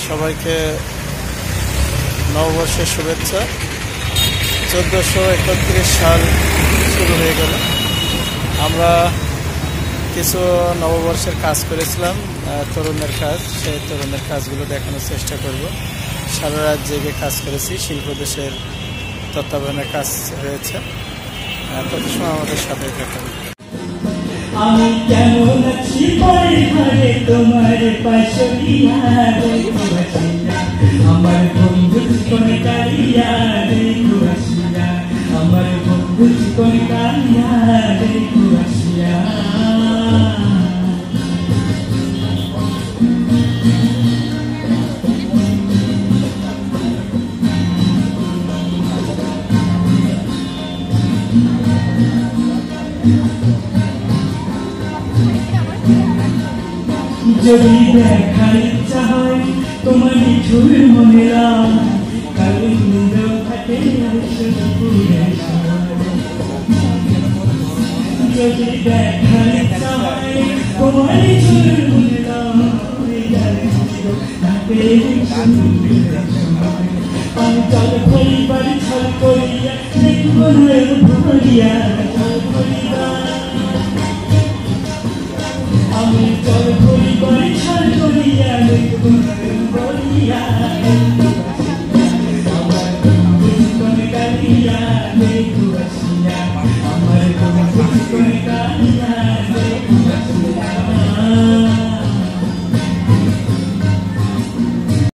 সবাইকে নববর্ষের শুভেচ্ছা। 1431 সাল শুরু হয়ে গেল। আমরা কিছু নববর্ষের কাজ করেছিলাম, তরুণের কাজ। সেই তরুণের কাজগুলো দেখানোর চেষ্টা করব। সারা রাত জেগে কাজ করেছি, শিল্পদেশের তত্ত্বাবধানে কাজ হয়েছে। তত সময় আমাদের সাথে থাকবে। আমি কেমন আছি ঘরে তোমার পাশে আমার বন্ধু জীবন কালিয়া দেখো আসিয়া, আমার বন্ধু জীবন কালিয়া দেখো আসিয়া। যদি দেখার ইচ্ছা হয় তোমার নিঠুর মনেরা, কালে সুন্দর থাকে যদি দেখার ইচ্ছা হয় তোমার নিঠুর মনেরা, আমি জল করিবার ছল করিয়া দেখব ভরিয়া